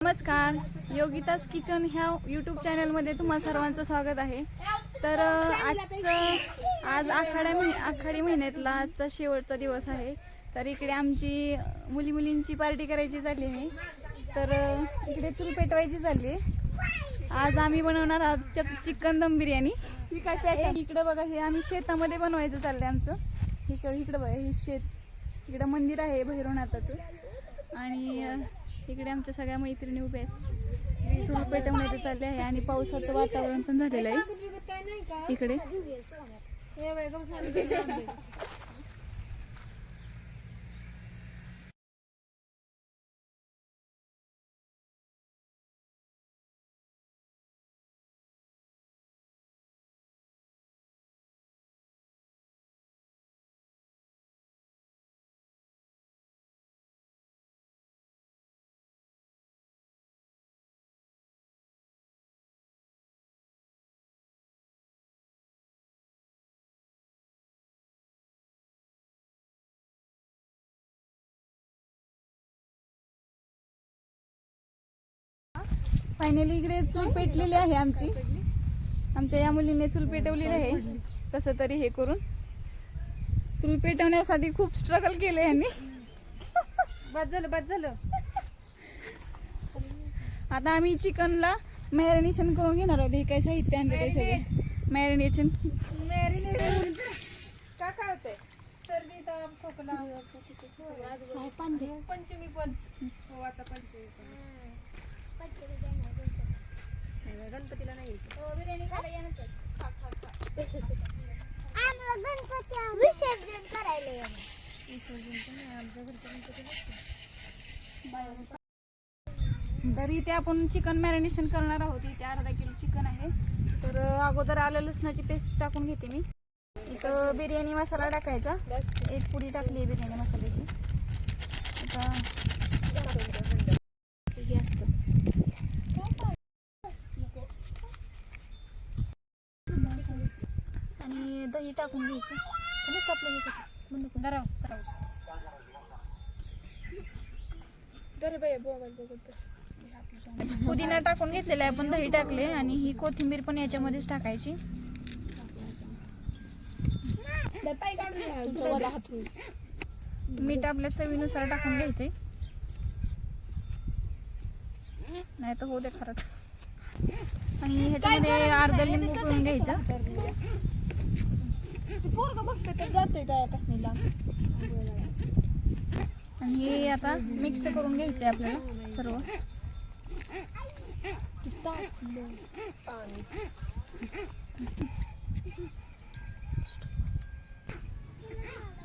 नमस्कार, योगितास किचन ह्या यूट्यूब चॅनलमध्ये तुम्हा सर्वांचं स्वागत आहे. तर आज आखाडी महिन्यातला आजचा शेवटचा दिवस आहे. तर इकडे आमची मुलींची पार्टी करायची चालली आहे. तर इकडे चूल पेटवायची चालली आहे. आज आम्ही बनवणार आहोत चिकन दम बिर्याणी. इकडे बघा, हे आम्ही शेतामध्ये बनवायचं चाललंय आमचं. इकडे बघा, हे शेत, इकडे मंदिर आहे भैरवनाथाचं आणि इकडे आमच्या सगळ्या मैत्रिणी उभ्या आहेत. चूल पेटवण्याचं चालले आहे आणि पावसाचं वातावरण पण झालेलं आहे इकडे. फायनली इकडे चूल पेटलेली आहे आमच्या या मुलीने चूल पेटवलेली आहे. कसं तरी हे करून चूल पेटवण्यासाठी खूप स्ट्रगल केले यांनी. बस झालं. आता आम्ही चिकनला मॅरिनेशन करून घेणार आहोत. हे काय साहित्य आणलेलं आहे सगळे मॅरिनेशन. काय होतंय? सर्दी, ताप, खोकला, पंचमी पण हो, आता पंचमी पण गणपतीला नाही बिर्याणी खायला या नंतर. विसर्जन करायला तर इथे आपण चिकन मॅरिनेशन करणार आहोत. इथे अर्धा किलो चिकन आहे. तर अगोदर आलं लसणाची पेस्ट टाकून घेते मी. इथं बिर्याणी मसाला टाकायचा, एक पुडी टाकली आहे बिर्याणी मसाल्याची. आता हे असतं आणि दही टाकून घ्यायचं. पुदिना टाकून घेतलेला आहे आपण, दही टाकले आणि ही कोथिंबीर पण याच्यामध्येच टाकायची. मीठ आपल्या चवीनुसार टाकून घ्यायचे, नाही तर होते खरंच. आणि ह्याच्यामध्ये अर्धा लिंबू पिळून घ्यायचं. आणि हे आता मिक्स करून घ्यायचे आपल्याला सर्व.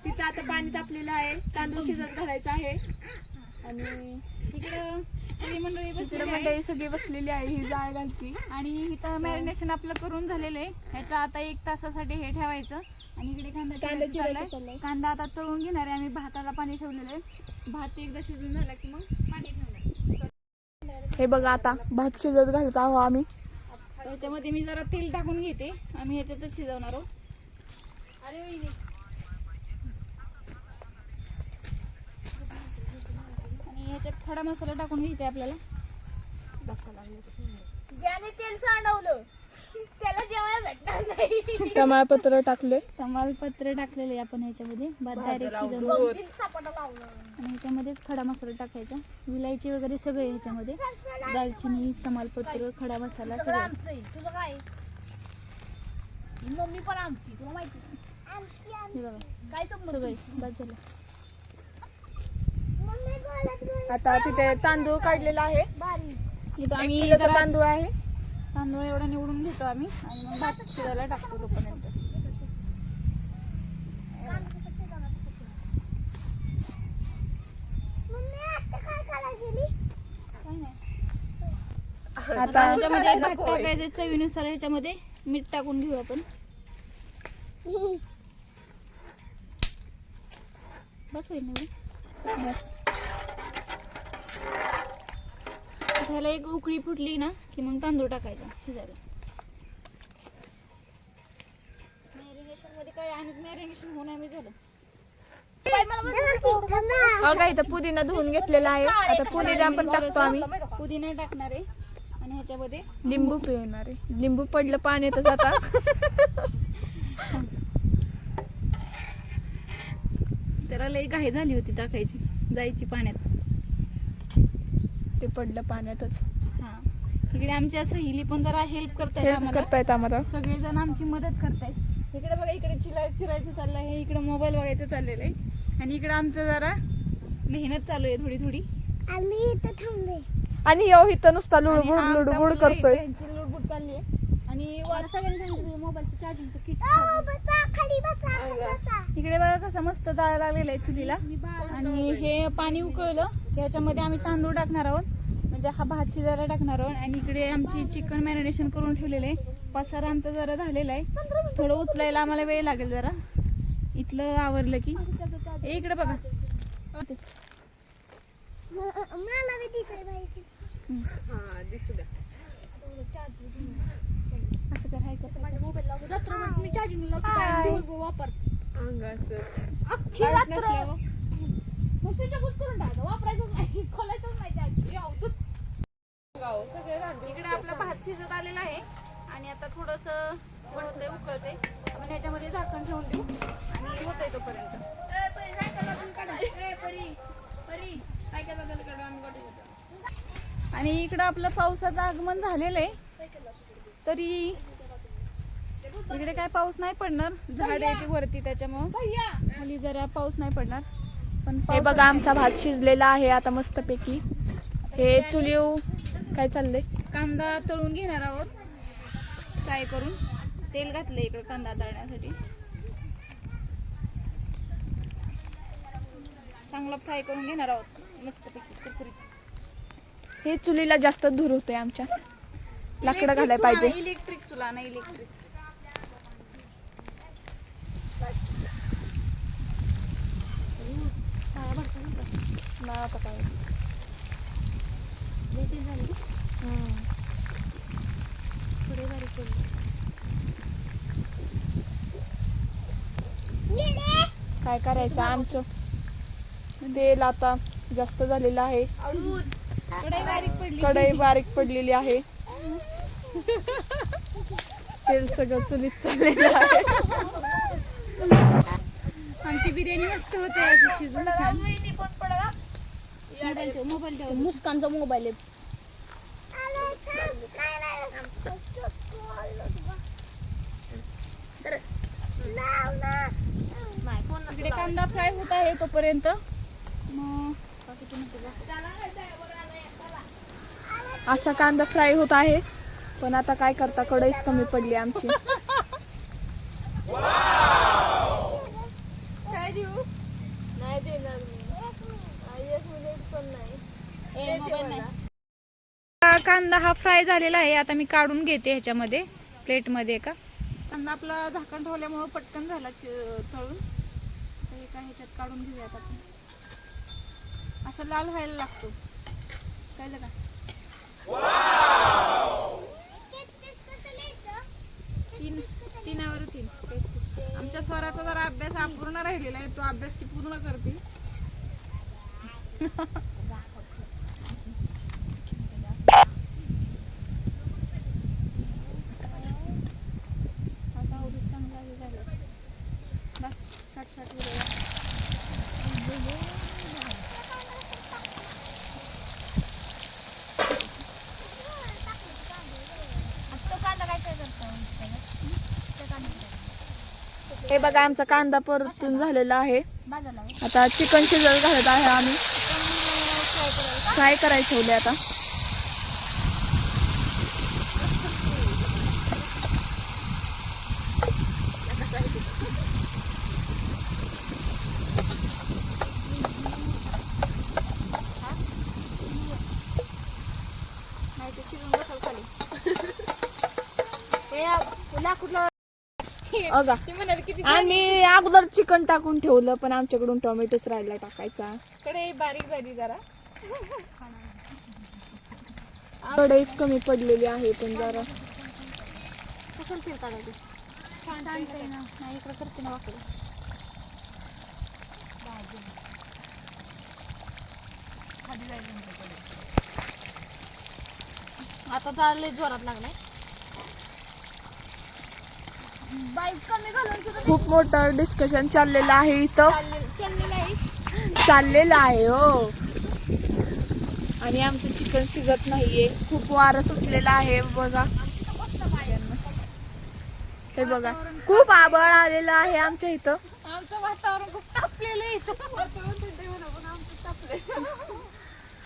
तिथं आता पाणी तापलेलं आहे, तांदूळ शिजत घालायचं आहे. आणि इकडं सगळी मंडळी सगळी बसलेली आहे. ही जाळ घालती आणि इथं मॅरिनेशन आपलं करून झालेलं आहे. ह्याचा आता 1 तासासाठी हे ठेवायचं. आणि इकडे कांदा आता तळून घेणार आहे. आम्ही भाताला पाणी ठेवलेलं आहे. भात एकदा शिजून झाला की मग पाणी ठेवणार. हे बघा, आता भात शिजत घालत आहो आम्ही. त्याच्यामध्ये मी जरा तेल टाकून घेते. आम्ही ह्याच्यातच शिजवणार आहोत. आणि ह्याच्यात खडा मसाला टाकून घ्यायचा आपल्याला. ज्याने तेल सांडवलं त्याला जेवायला भेटणार नाही. तमालपत्र टाकले, तमालपत्र टाकलेले आपण ह्याच्यामध्ये. भात डायरेक्ट शिजवून आणि ह्याच्यामध्येच खडा मसाला टाकायचा. विलायची वगैरे सगळे ह्याच्यामध्ये, दालचिनी, तमालपत्र, खडा मसाला सगळं. तुझं काय? मम्मी पण आमची, तुला माहिती. हे बघा काय सगळे बस झालं. आता तिथे तांदूळ काढलेला आहे. इथं आम्ही जरा तांदूळ आहे. तांदूळ एवढा निवडून घेतो आम्ही आणि मग भात शिजायला टाकतो तोपर्यंत. आता ह्याच्यामध्ये भात टाकायचं चवीनुसार. ह्याच्यामध्ये मीठ टाकून घेऊ आपण. बस होईल ना. बस ह्याला एक उकळी फुटली ना की मग तांदूळ टाकायचा शिजायला. मॅरिनेशन मध्ये काय आणि मॅरिनेशन होणार मी झालं. बघा इथं पुदिना धुवून घेतलेला आहे. आता पुदिना पण टाकतो आम्ही. पुदिना टाकणार आहे आणि ह्याच्यामध्ये लिंबू पिळणार आहे. लिंबू पडलं पाण्यातच आता. त्याला लई घाई झाली होती टाकायची, जायची पाण्यात. ते पडलं पाण्यातच. हा, इकडे आमच्या सहेली पण जरा हेल्प करतायत हेल्प आम्हाला. करतायत आम्हाला. सगळेजण आमची मदत करतायत. इकडे बघा, इकडे चिरायचं चाललं आहे, इकडे मोबाईल बघायचं चाललेलं आहे आणि इकडे आमचं जरा मेहनत चालू आहे थोडी थोडी. आम्ही इथं थांबले. आणि यो इथं नुसता आणि हा लुडबुड आमचा लुडबुड मुलगा करतोय. इथे ह्यांची लुडबुड चालली आहे. आणि वर सगळ्यांनी सांगितलं मोबाईलचं चार्जिंगचं किट. इकडे बघा कसं मस्त जाळ लागलेलं आहे चुलीला. आणि हे पाणी उकळलं की ह्याच्यामध्ये आम्ही तांदूळ टाकणार आहोत, म्हणजे हा भात शिजायला टाकणार आहोत. आणि इकडे आमची चिकन मॅरिनेशन करून ठेवलेलं आहे. पसारा आमचा जरा झालेला आहे, थोडं उचलायला आम्हाला वेळ लागेल जरा. इथलं आवरलं की इकडे बघा. असं करायचं. मी चार्जिंग लावतो वापर. वापरायचंच नाही, खोलायचंच नाही चार्जिंग. इकडे आपला भात शिजत आलेला आहे आणि आता थोडंसं बनवतंय, उकळतंय. आपण ह्याच्यामध्ये झाकण ठेवून देऊ आणि होतंय तोपर्यंत. आणि इकडं आपलं पावसाचं आगमन झालेलं आहे, तरी इकडे काय पाऊस नाही पडणार. झाड आहे ती वरती, त्याच्यामुळं खाली जरा पाऊस नाही पडणार. पण हे बघा आमचा भात शिजलेला आहे आता मस्तपैकी. हे चुलीव काय चाललंय? कांदा तळून घेणार आहोत, फ्राय करून. तेल घातलं इकडे कांदा तळण्यासाठी. चांगला फ्राय करून घेणार आहोत मस्तपैकी कुरकुरीत. हे चुलीला जास्त धूर होतोय आमच्या. लाकडं घालायला पाहिजे. इलेक्ट्रिक चुला नाही, इलेक्ट्रिक. आता काय थोडे बारीक करून. काय करायचं आमचं तेल आता जास्त झालेलं आहे. कढई बारीक पडली. कढई बारीक पडलेली आहे. तेल सगळं चुलीत चाललेलं आहे. आमची बिर्याणी मस्त होते अशी शिजून छान. मोबाईल ठेव. मुस्कानचा मोबाईल आहे. इकडे कांदा फ्राय होत आहे तोपर्यंत. मग असा कांदा फ्राय होत आहे, पण आता काय करता, कढईच कमी पडली आमची. काय देऊ? नाही देणार मी. पण नाही. कांदा हा फ्राय झालेला आहे. आता मी काढून घेते ह्याच्यामध्ये, प्लेटमध्ये. का कांदा आपला झाकण ठेवल्यामुळं पटकन झाला तळून. तर एका ह्याच्यात काढून घेऊयात आपण. असं लाल व्हायला लागतो, कळलं का? तीनावर 3. आमच्या स्वराचा जरा अभ्यास अपूर्ण राहिलेला आहे, तो अभ्यास ती पूर्ण करते. बस शॉर्ट हे बघा आमचा कांदा परतून झालेला आहे. आता चिकन शिजत घालत आहे आम्ही. फ्राय करायला ठेवले आता. अगा आम्ही अगोदर चिकन टाकून ठेवलं, पण आमच्याकडून टोमॅटोच राहिला टाकायचा. कडे बारीक झाली जरा. कढई कमी पडलेली आहे, पण जरा कशाला तेल काढायचं? नाही इकडं करते ना वाकडं. आता जाळले जोरात लागलाय. बाईक कमी घालून सुद्धा खूप मोठं डिस्कशन चाललेलं आहे इथं. चाललेलं आहे. चाललेलं आहे हो. आणि आमचं चिकन शिजत नाहीये. खूप वारं सुटलेलं आहे बघा. हे बघा खूप आभाळ आलेलं आहे आमच्या इथं. आमचं वातावरण खूप तापलेलं आहे इथं.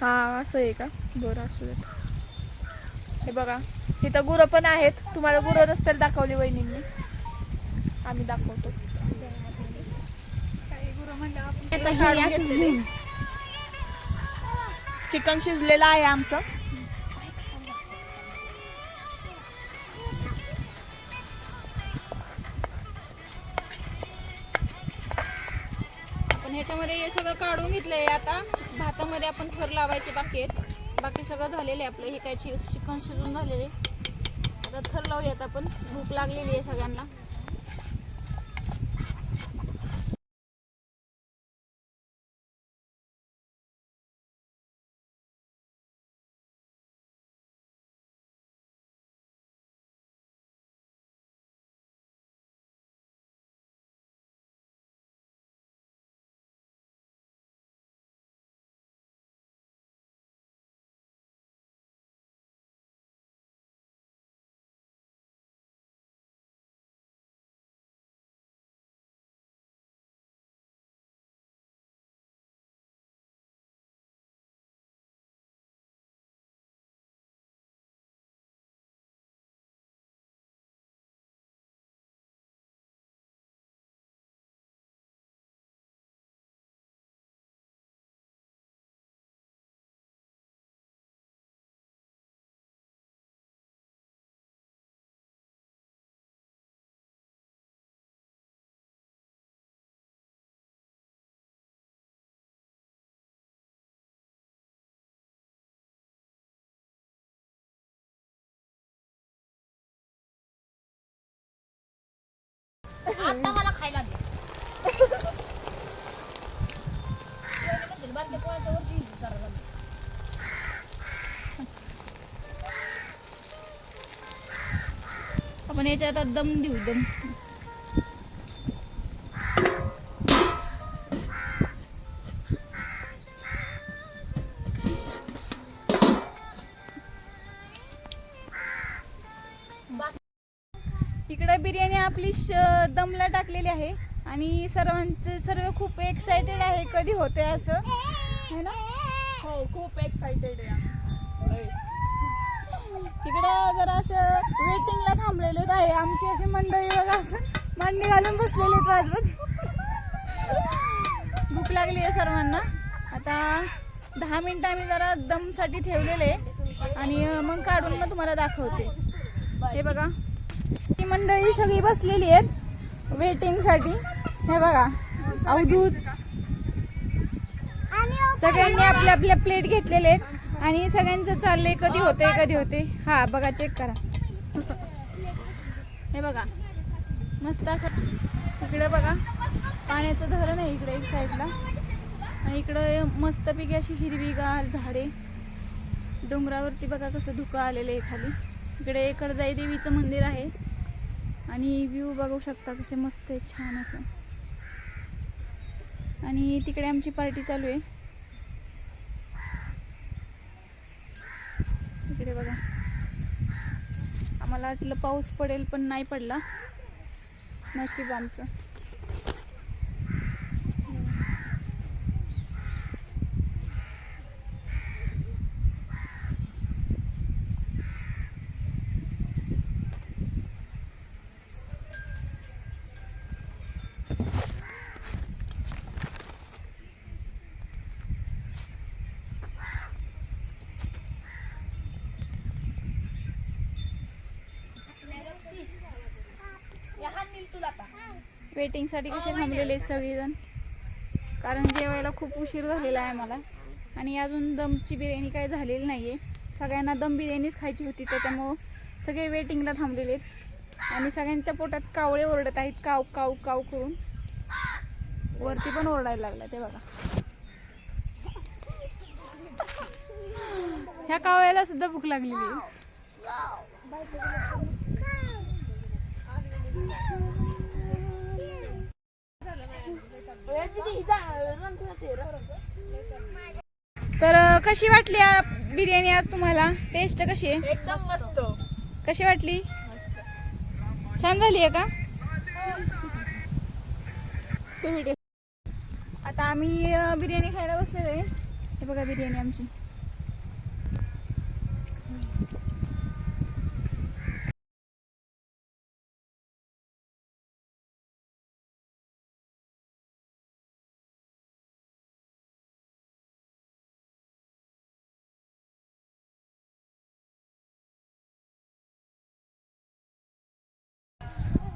हा असं आहे का? बरं असू देत. हे बघा इथं गुरं पण आहेत. तुम्हाला गुरं नसतील दाखवली वहिनींनी. आम्ही दाखवतो. चिकन शिजलेलं आहे आमचं. आपण ह्याच्यामध्ये हे सगळं काढून घेतलंय. आता भातामध्ये आपण थर लावायचे बाकी आहेत. बाकी सगळं झालेलं आहे आपलं. हे काय चिकन शिजून झालेले. आता थर लावूयात आपण. भूक लागलेली आहे सगळ्यांना. आता मला खायला दे. आपण याच्यात आता दम देऊ. दम इकडे बिर्याणी आपली दमला टाकलेली आहे. आणि सर्व खूप एक्साइटेड आहे कधी होते असं है ना. हो खूप एक्साइटेड आहे. तिकडं जरा असं वेटिंगला थांबलेले आहे आमची अशी मंडळी बघा. असं मांडी घालून बसलेले वाजवत. भूक लागली आहे सर्वांना. आता 10 मिनिटं आम्ही जरा दमसाठी ठेवलेले आणि मग काढून मग तुम्हाला दाखवते. हे बघा ही मंडळी सगळी बसलेली आहेत वेटिंग साठी. हे बघा अवधूत सगळ्यांनी आपल्या आपल्या प्लेट घेतलेले आहेत आणि सगळ्यांचं चाललंय कधी होते. हा बघा चेक करा. हे बघा मस्त असं. इकडे बघा पाण्याचं धरण आहे इकडे एक साईडला. आणि इकडे मस्तपैकी अशी हिरवीगार झाडे. डोंगरावरती बघा कसं धुकं आलेलं आहे खाली. इकडे कडजाई देवीचं मंदिर आहे. आणि व्ह्यू बघू शकता कसे मस्त आहे छान असं. आणि तिकडे आमची पार्टी चालू आहे. इकडे बघा आम्हाला वाटलं पाऊस पडेल पण नाही पडला. नशीब आमचं. वेटिंग साठी कसे थांबलेले आहेत सगळेजण. कारण जेवायला खूप उशीर झालेला आहे मला. आणि अजून दमची बिर्याणी काय झालेली नाहीये. सगळ्यांना दम बिर्याणीच खायची होती त्याच्यामुळं सगळे वेटिंगला थांबलेले आहेत. आणि सगळ्यांच्या पोटात कावळे ओरडत आहेत काव काव काव करून. वरती पण ओरडायला लागला ते बघा. ह्या कावळ्याला सुद्धा भूक लागलेली आहे. तर कशी वाटली बिर्याणी आज तुम्हाला? टेस्ट कशी आहे? एकदम मस्त. कशी वाटली? छान झाली आहे का? आता आम्ही बिर्याणी खायला बसलेलो आहे. हे बघा बिर्याणी आमची.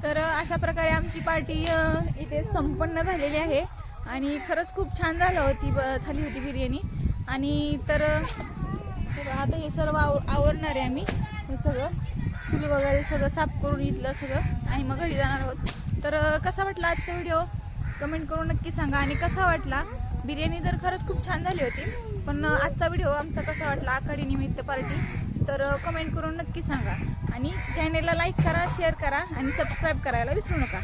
तर अशा प्रकारे आमची पार्टी इथे संपन्न झालेली आहे आणि खरंच खूप छान झाली होती बिर्याणी. आणि तर हे बघा, आता हे सर्व आवरणार आहे आम्ही. हे सगळं चूल वगैरे सगळं साफ करून इथलं सगळं आणि मग घरी जाणार आहोत. तर कसा वाटला आजचा व्हिडिओ कमेंट करून नक्की सांगा. आणि कसा वाटला बिर्याणी तर खरंच खूप छान झाली होती, पण आजचा व्हिडिओ आमचा कसा वाटला आखाडी निमित्त पार्टी तर कमेंट करून नक्की सांगा. आणि चॅनेलला लाईक करा, शेअर करा आणि सबस्क्राईब करायला विसरू नका.